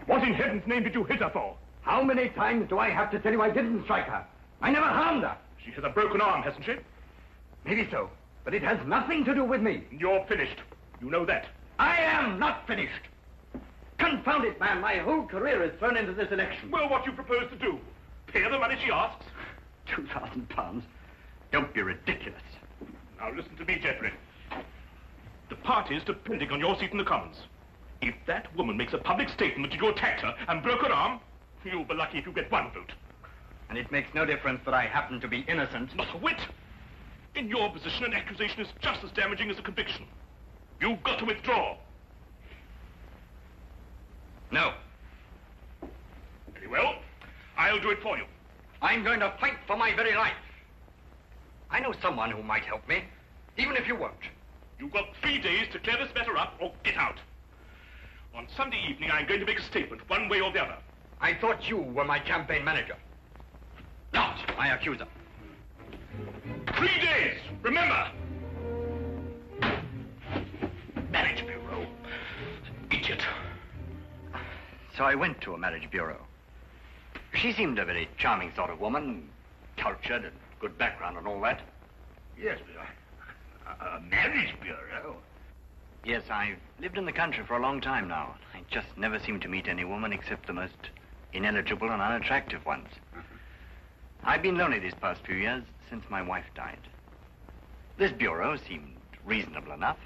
What in heaven's name did you hit her for? How many times do I have to tell you I didn't strike her? I never harmed her. She has a broken arm, hasn't she? Maybe so, but it has nothing to do with me. You're finished. You know that. I am not finished. Confound it, man. My whole career is thrown into this election. Well, what do you propose to do? Pay her the money she asks? £2,000? Don't be ridiculous. Now listen to me, Geoffrey. The party's depending on your seat in the Commons. If that woman makes a public statement that you attacked her and broke her arm, you'll be lucky if you get one vote. And it makes no difference that I happen to be innocent. Not a whit. In your position, an accusation is just as damaging as a conviction. You've got to withdraw. No. Very well. I'll do it for you. I'm going to fight for my very life. I know someone who might help me, even if you won't. You've got 3 days to clear this matter up or get out. On Sunday evening, I'm going to make a statement, one way or the other. I thought you were my campaign manager, not my accuser. 3 days, remember! Marriage bureau. Idiot. So I went to a marriage bureau. She seemed a very charming sort of woman, cultured and good background and all that. Yes, but a marriage bureau? Yes, I've lived in the country for a long time now. I just never seem to meet any woman except the most ineligible and unattractive ones. I've been lonely these past few years since my wife died. This bureau seemed reasonable enough.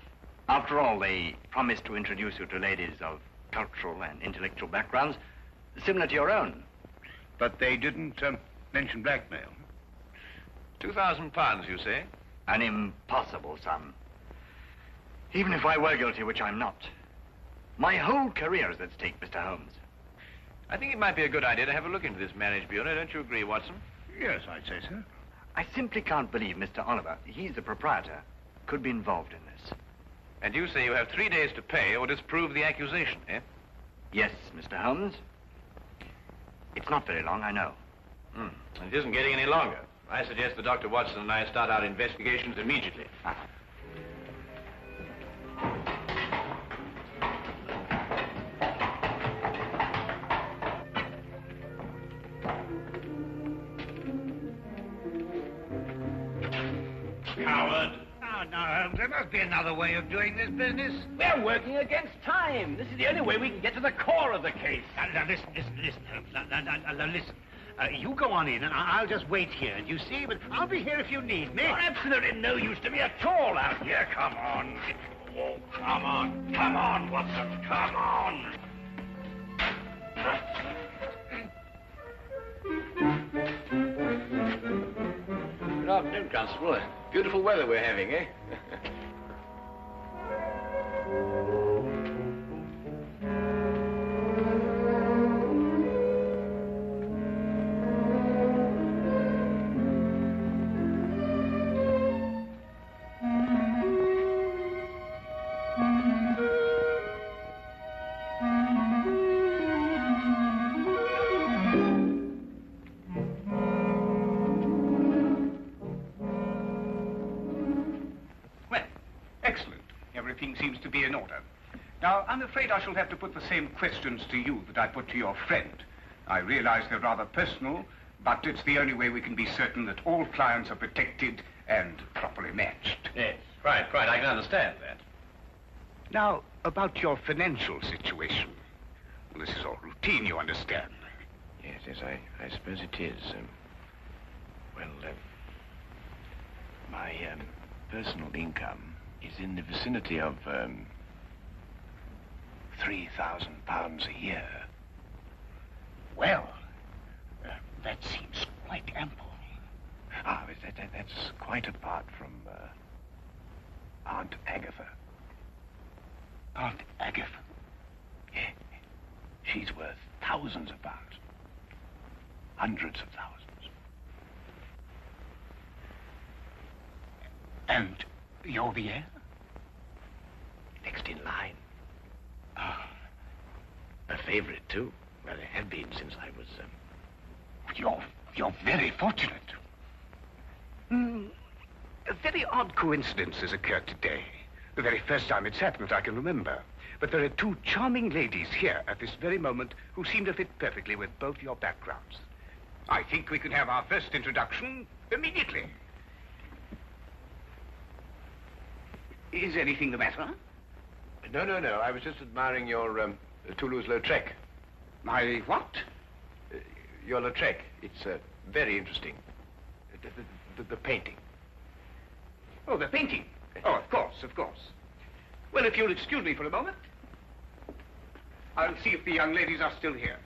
After all, they promised to introduce you to ladies of cultural and intellectual backgrounds similar to your own. But they didn't mention blackmail. £2,000, you say? An impossible sum. Even if I were guilty, which I'm not. My whole career is at stake, Mr. Holmes. I think it might be a good idea to have a look into this marriage bureau. Don't you agree, Watson? Yes, I'd say so. I simply can't believe Mr. Oliver, he's the proprietor, could be involved in this. And you say you have 3 days to pay or disprove the accusation, eh? Yes, Mr. Holmes. It's not very long, I know. And it isn't getting any longer. I suggest that Dr. Watson and I start our investigations immediately. Coward. Oh, no, Holmes, there must be another way of doing this business. We're working against time. This is the only way we can get to the core of the case. Now, listen, Holmes. Now, listen. You go on in, and I'll just wait here. You see, but I'll be here if you need me. You're absolutely no use to me at all out here. Come on. Oh, come on. Come on, Watson. Come on. Good afternoon, Constable. Beautiful weather we're having, eh? Seems to be in order. Now, I'm afraid I shall have to put the same questions to you that I put to your friend. I realize they're rather personal, but it's the only way we can be certain that all clients are protected and properly matched. Yes, right. I can understand that. Now, about your financial situation. Well, this is all routine, you understand. Yes, I suppose it is. My personal income is in the vicinity of £3,000 a year. Well, that seems quite ample. That's quite apart from Aunt Agatha. Aunt Agatha? Yeah. She's worth thousands of pounds. Hundreds of thousands. And you're the heir? Next in line. A favorite, too. Well, they have been since I was, You're very fortunate. A very odd coincidence has occurred today. The very first time it's happened that I can remember. But there are two charming ladies here at this very moment who seem to fit perfectly with both your backgrounds. I think we could have our first introduction immediately. Is anything the matter? No. I was just admiring your Toulouse-Lautrec. My what? Your Lautrec. It's very interesting. The painting. Oh, the painting. Oh, of course. Well, if you'll excuse me for a moment, I'll see if the young ladies are still here.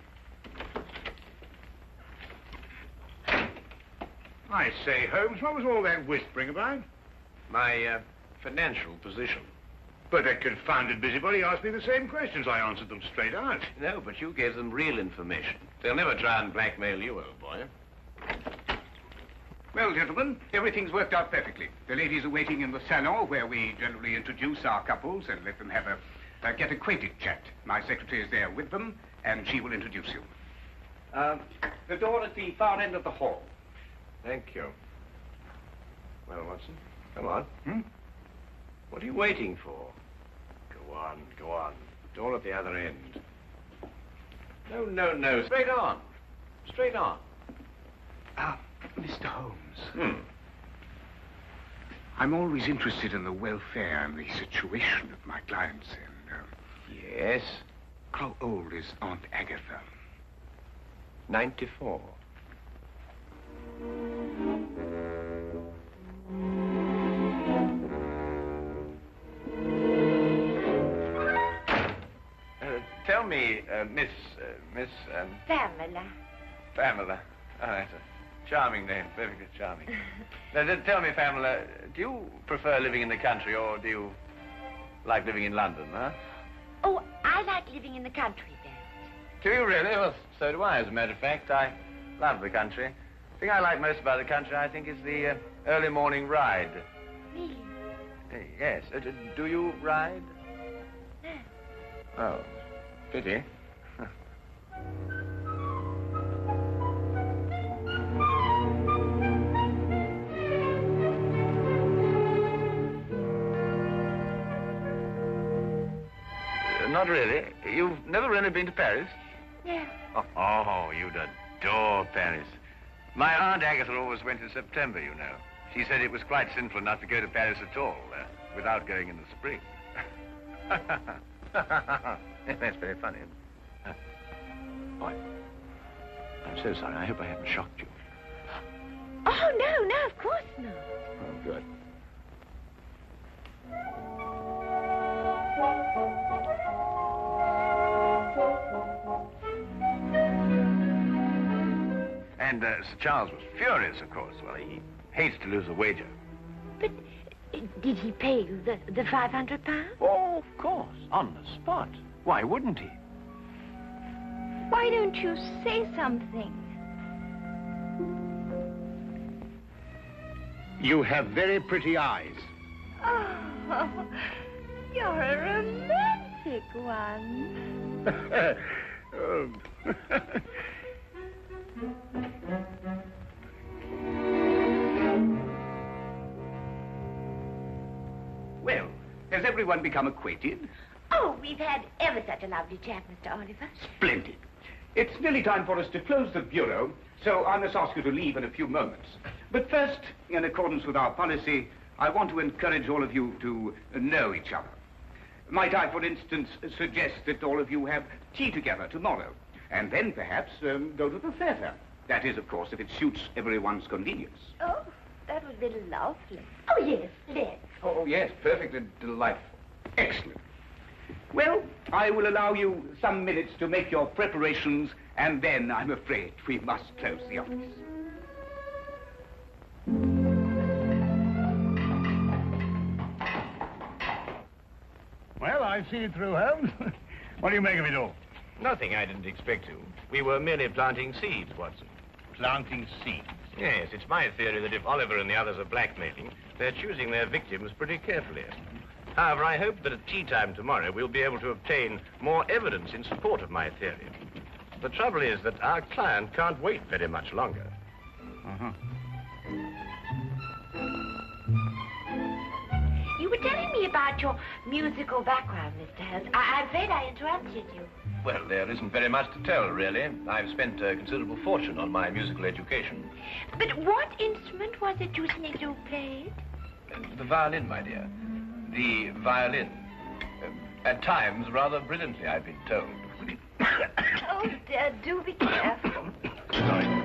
I say, Holmes, what was all that whispering about? My financial position. But that confounded busybody asked me the same questions. I answered them straight out. No, but you gave them real information. They'll never try and blackmail you, old boy. Well, gentlemen, everything's worked out perfectly. The ladies are waiting in the salon where we generally introduce our couples and let them have a get acquainted chat. My secretary is there with them, and she will introduce you. The door at the far end of the hall. Thank you. Well, Watson, come on. What are you waiting for? Go on. Door at the other end. No. Straight on. Mr. Holmes. I'm always interested in the welfare and the situation of my clients, and, Yes? how old is Aunt Agatha? 94. Tell me, Miss... Pamela. Oh, that's a charming name, perfectly charming. Now, tell me, Pamela, do you prefer living in the country or do you like living in London, huh? Oh, I like living in the country, Dad. Do you really? Well, so do I, as a matter of fact. I love the country. The thing I like most about the country, I think, is the early morning ride. Really? Yes. Do you ride? No. Oh, pity. Not really. You've never really been to Paris? No. Oh, you'd adore Paris. My Aunt Agatha always went in September, you know. She said it was quite sinful not to go to Paris at all, without going in the spring. That's very funny. Boy, I'm so sorry. I hope I haven't shocked you. Oh, no, of course not. Oh, good. And Sir Charles was furious, of course. Well, he hates to lose a wager. But did he pay you the £500? Oh, of course. On the spot. Why wouldn't he? Why don't you say something? You have very pretty eyes. Oh, you're a romantic one. Oh. Well, has everyone become acquainted? Oh, we've had ever such a lovely chat, Mr. Oliver. Splendid. It's nearly time for us to close the bureau, so I must ask you to leave in a few moments. But first, in accordance with our policy, I want to encourage all of you to know each other. Might I, for instance, suggest that all of you have tea together tomorrow, and then perhaps go to the theatre. That is, of course, if it suits everyone's convenience. Oh, that would be lovely. Oh, yes, let's. Oh, yes, perfectly delightful. Excellent. Well, I will allow you some minutes to make your preparations, and then I'm afraid we must close the office. Well, I've seen it through, Holmes. What do you make of it all? Nothing I didn't expect to. We were merely planting seeds, Watson. Planting seeds. Yes, it's my theory that if Oliver and the others are blackmailing, they're choosing their victims pretty carefully. However, I hope that at tea time tomorrow we'll be able to obtain more evidence in support of my theory. The trouble is that our client can't wait very much longer. You You were telling me about your musical background, Mr. Holmes. I'm afraid I interrupted you. Well, there isn't very much to tell, really. I've spent a considerable fortune on my musical education. But what instrument was it you said you played? The violin, my dear. The violin. At times, rather brilliantly, I've been told. Oh, dear, do be careful. Sorry.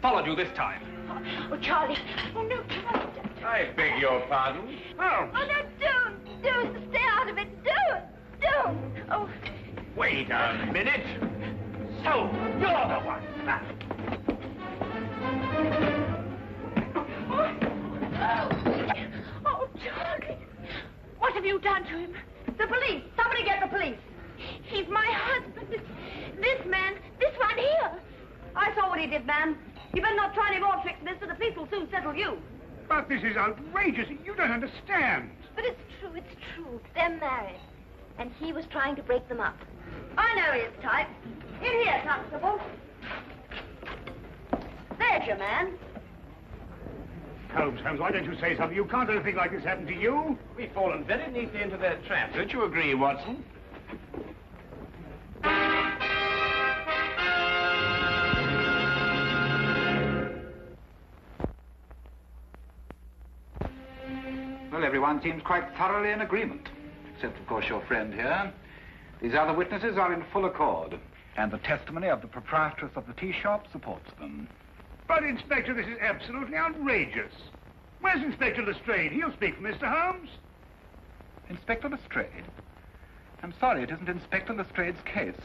Followed you this time. Oh, Charlie. Oh, no, Charlie. I beg your pardon. Oh, Oh, no, don't. Stay out of it. Don't. Oh. Wait a minute. So, you're the one. Oh, Charlie. What have you done to him? The police. Somebody get the police. He's my husband. This man, this one here. I saw what he did, ma'am. You better not try any more tricks, mister. The police will soon settle you. But this is outrageous. You don't understand. But it's true. They're married. And he was trying to break them up. I know his type. In here, Constable. There's your man. Holmes, why don't you say something? You can't let a thing like this happen to you. We've fallen very neatly into their trap. Don't you agree, Watson? Well, everyone seems quite thoroughly in agreement, except, of course, your friend here. These other witnesses are in full accord, and the testimony of the proprietress of the tea shop supports them. But, Inspector, this is absolutely outrageous. Where's Inspector Lestrade? He'll speak for Mr. Holmes. Inspector Lestrade? I'm sorry, it isn't Inspector Lestrade's case.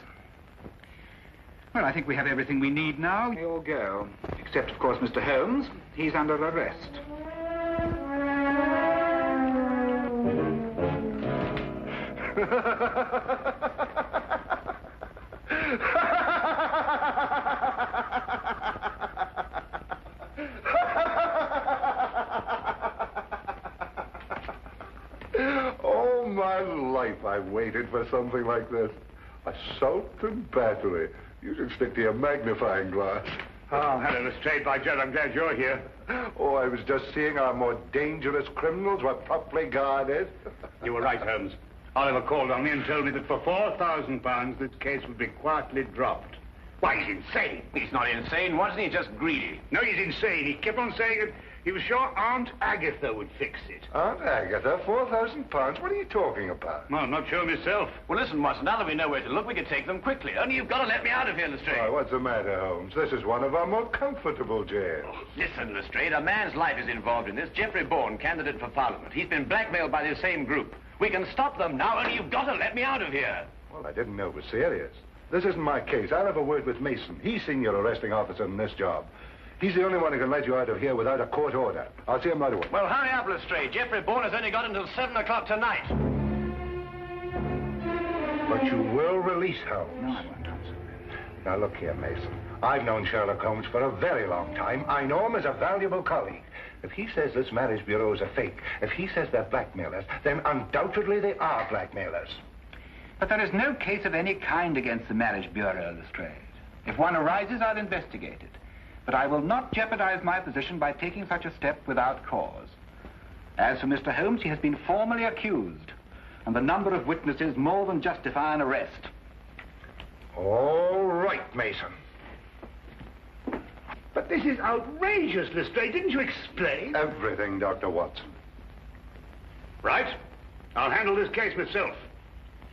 Well, I think we have everything we need now. We all go. Except, of course, Mr. Holmes. He's under arrest. All my life I've waited for something like this. Assault and battery. You should stick to your magnifying glass. Oh, hello, Lestrade. By Jove, I'm glad you're here. Oh, I was just seeing our more dangerous criminals were properly guarded. You were right, Holmes. Oliver called on me and told me that for £4,000 this case would be quietly dropped. Why, he's insane. He's not insane, wasn't he? Just greedy. No, he's insane. He kept on saying that he was sure Aunt Agatha would fix it. Aunt Agatha, £4,000? What are you talking about? Well, I'm not sure myself. Well, listen, Watson, now that we know where to look, we can take them quickly. Only you've got to let me out of here, Lestrade. Why, what's the matter, Holmes? This is one of our more comfortable jails. Listen, Lestrade, a man's life is involved in this. Geoffrey Bourne, candidate for Parliament. He's been blackmailed by the same group. We can stop them now, only you've got to let me out of here. Well, I didn't know it was serious. This isn't my case. I'll have a word with Mason. He's senior arresting officer in this job. He's the only one who can let you out of here without a court order. I'll see him right away. Well, hurry up, Lestrade. Geoffrey Bourne has only got until 7 o'clock tonight. But you will release Holmes. No, I won't, Thompson. Now, look here, Mason. I've known Sherlock Holmes for a very long time. I know him as a valuable colleague. If he says this marriage bureau is a fake, if he says they're blackmailers, then undoubtedly they are blackmailers. But there is no case of any kind against the Marriage Bureau, Lestrade. If one arises, I'll investigate it. But I will not jeopardize my position by taking such a step without cause. As for Mr. Holmes, he has been formally accused, and the number of witnesses more than justify an arrest. All right, Mason. But this is outrageous, Lestrade. Didn't you explain? Everything, Dr. Watson. Right. I'll handle this case myself.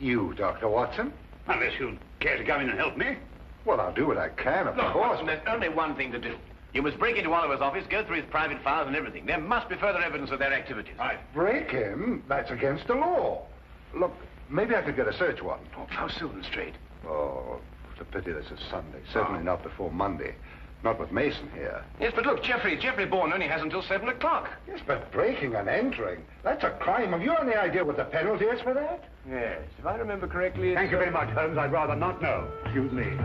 You, Dr. Watson? Unless you care to come in and help me. Well, I'll do what I can, of Look, course. Watson, there's only one thing to do. You must break into Oliver's office, go through his private files and everything. There must be further evidence of their activities. Right. Break him? That's against the law. Look, maybe I could get a search warrant. Oh, how soon, Lestrade? Oh, it's a pity this is Sunday. Certainly not before Monday. Not with Mason here. Yes, but look, Geoffrey Bourne only has until 7 o'clock. Yes, but breaking and entering, that's a crime. Have you any idea what the penalty is for that? Yes, if I remember correctly... Thank you very much, Holmes. I'd rather not know. Excuse me.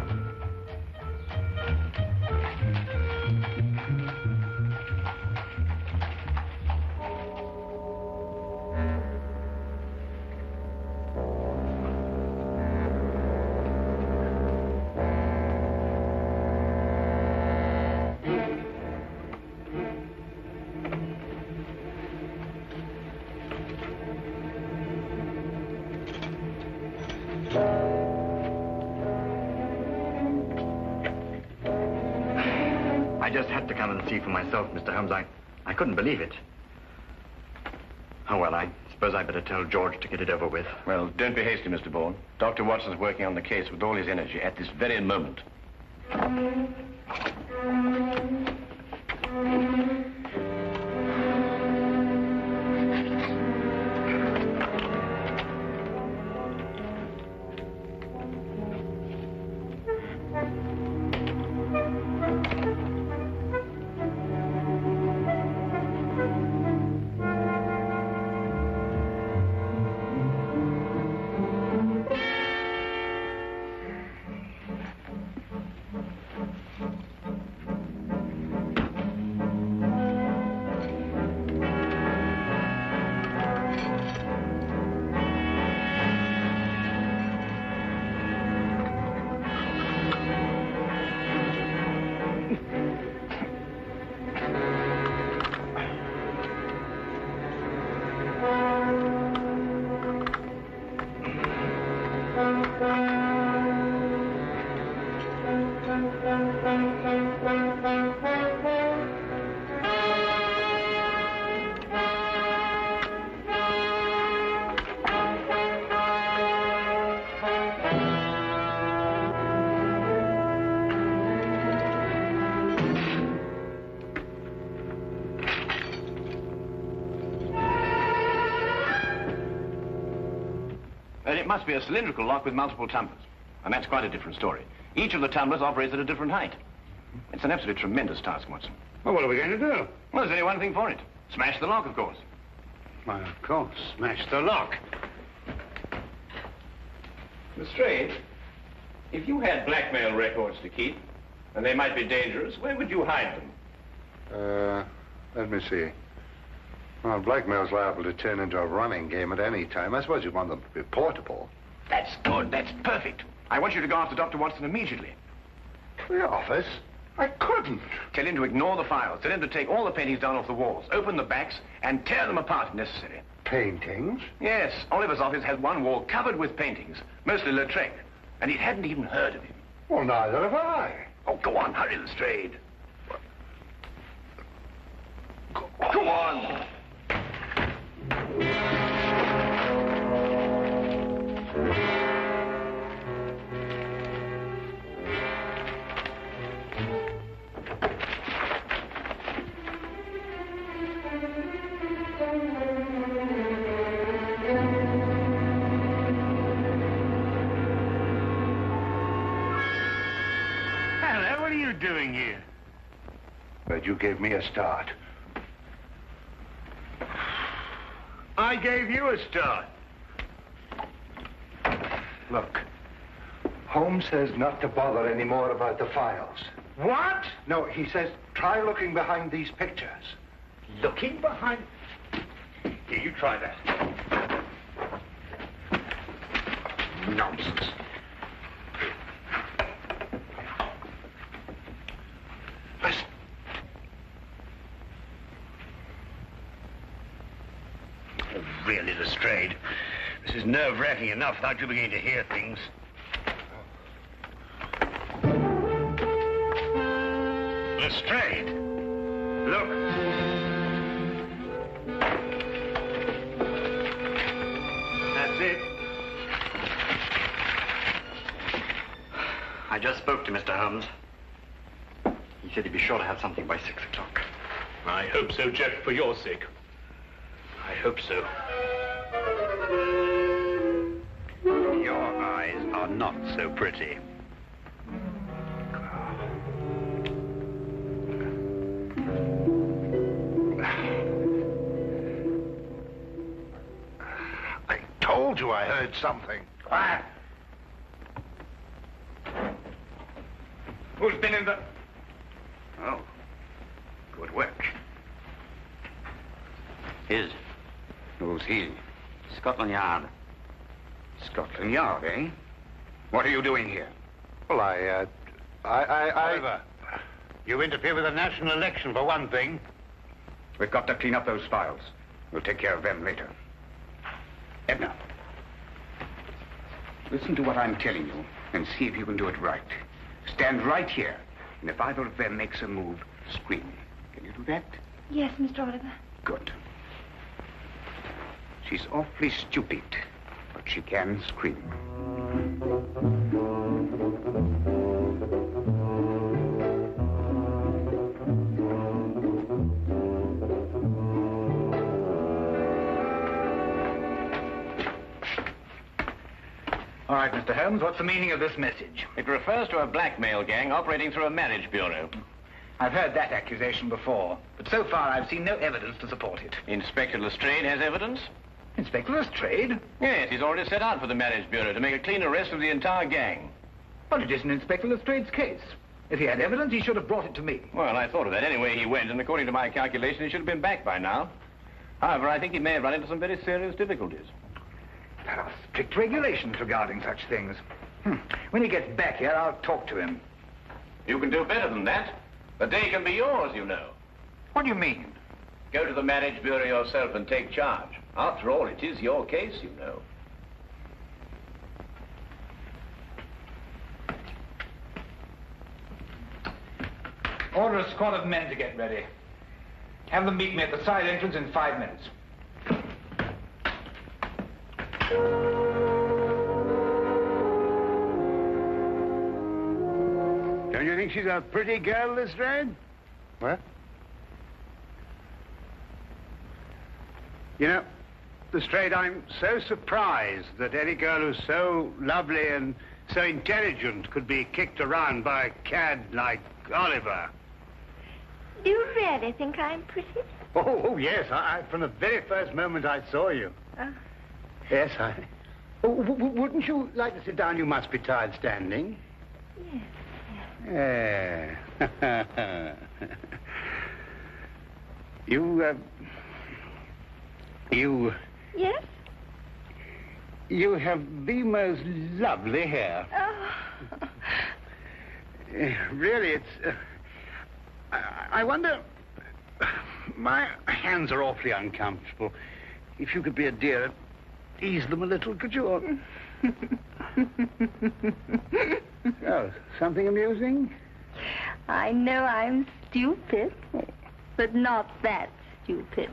I just had to come and see for myself, Mr. Holmes. I couldn't believe it. Oh, well, I suppose I better tell George to get it over with. Well, don't be hasty, Mr. Bourne. Dr. Watson's working on the case with all his energy at this very moment. It must be a cylindrical lock with multiple tumblers. And that's quite a different story. Each of the tumblers operates at a different height. It's an absolutely tremendous task, Watson. Well, what are we going to do? Well, there's only one thing for it. Smash the lock, of course. Why, of course. Smash the lock. Lestrade, if you had blackmail records to keep, and they might be dangerous, where would you hide them? Let me see. Well, blackmail's liable to turn into a running game at any time. I suppose you want them to be portable. That's good. That's perfect. I want you to go after Dr. Watson immediately. The office? I couldn't. Tell him to ignore the files. Tell him to take all the paintings down off the walls, open the backs, and tear them apart if necessary. Paintings? Yes. Oliver's office has one wall covered with paintings, mostly Lautrec, and he hadn't even heard of him. Well, neither have I. Oh, go on. Hurry, Lestrade. Go on. Hello, what are you doing here? But you gave me a start. I gave you a start. Look, Holmes says not to bother any more about the files. What? No, he says try looking behind these pictures. Looking behind... Here, you try that. Nonsense. Listen. Oh, really, Lestrade. This is nerve-wracking enough without you beginning to hear things. Lestrade! Look. That's it. I just spoke to Mr. Holmes. He said he'd be sure to have something by 6 o'clock. I hope so, Jeff, for your sake. I hope so. Your eyes are not so pretty. I told you I heard something. Quiet. Who's been in the... Oh, good work. His? Who's he? Scotland Yard. Scotland Yard, eh? What are you doing here? Well, I... Oliver, you interfere with the national election, for one thing. We've got to clean up those files. We'll take care of them later. Edna, listen to what I'm telling you and see if you can do it right. Stand right here, and if either of them makes a move, scream. Can you do that? Yes, Mr. Oliver. Good. She's awfully stupid, but she can scream. All right, Mr. Holmes, what's the meaning of this message? It refers to a blackmail gang operating through a marriage bureau. I've heard that accusation before, but so far I've seen no evidence to support it. Inspector Lestrade has evidence? Inspector Lestrade? Yes, he's already set out for the marriage bureau to make a clean arrest of the entire gang. But it isn't Inspector Lestrade's case. If he had evidence, he should have brought it to me. Well, I thought of that. Anyway, he went, and according to my calculation, he should have been back by now. However, I think he may have run into some very serious difficulties. There are strict regulations regarding such things. When he gets back here, I'll talk to him. You can do better than that. The day can be yours, you know. What do you mean? Go to the marriage bureau yourself and take charge. After all, it is your case, you know. Order a squad of men to get ready. Have them meet me at the side entrance in 5 minutes. Don't you think she's a pretty girl, Lestrade? What? You know, Lestrade, I'm so surprised that any girl who's so lovely and so intelligent could be kicked around by a cad like Oliver. Do you really think I'm pretty? Oh, yes. From the very first moment I saw you. Yes, wouldn't you like to sit down? You must be tired standing. Yes. Yeah. You... Yes? You have the most lovely hair. Oh. Really, it's... I wonder... My hands are awfully uncomfortable. If you could be a dear, ease them a little, could you? Oh, something amusing? I know I'm stupid, but not that stupid.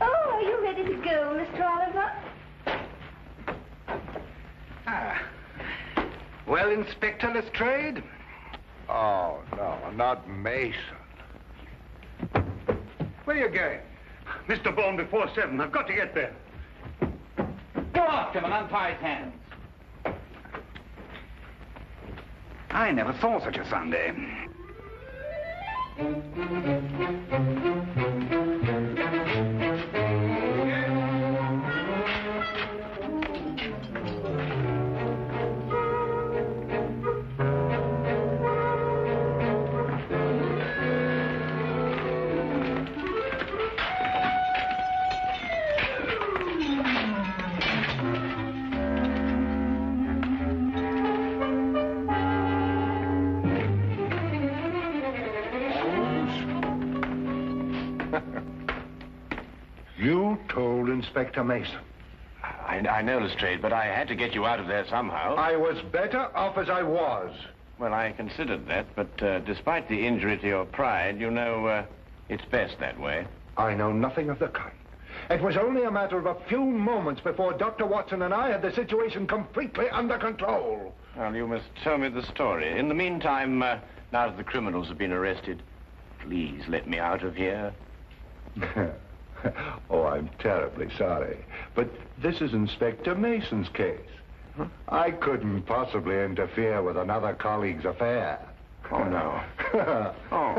Oh, are you ready to go, Mr. Oliver? Well, Inspector Lestrade? Oh, no, not Mason. Where are you going? Mr. Bourne, before 7. I've got to get there. Go after him and untie his hands. I never saw such a Sunday. You told Inspector Mason. I know, Lestrade, but I had to get you out of there somehow. I was better off as I was. Well, I considered that, but despite the injury to your pride, you know, it's best that way. I know nothing of the kind. It was only a matter of a few moments before Dr. Watson and I had the situation completely under control. Well, you must tell me the story. In the meantime, now that the criminals have been arrested, please let me out of here. Oh, I'm terribly sorry. But this is Inspector Mason's case. Huh? I couldn't possibly interfere with another colleague's affair. Oh, no. Oh.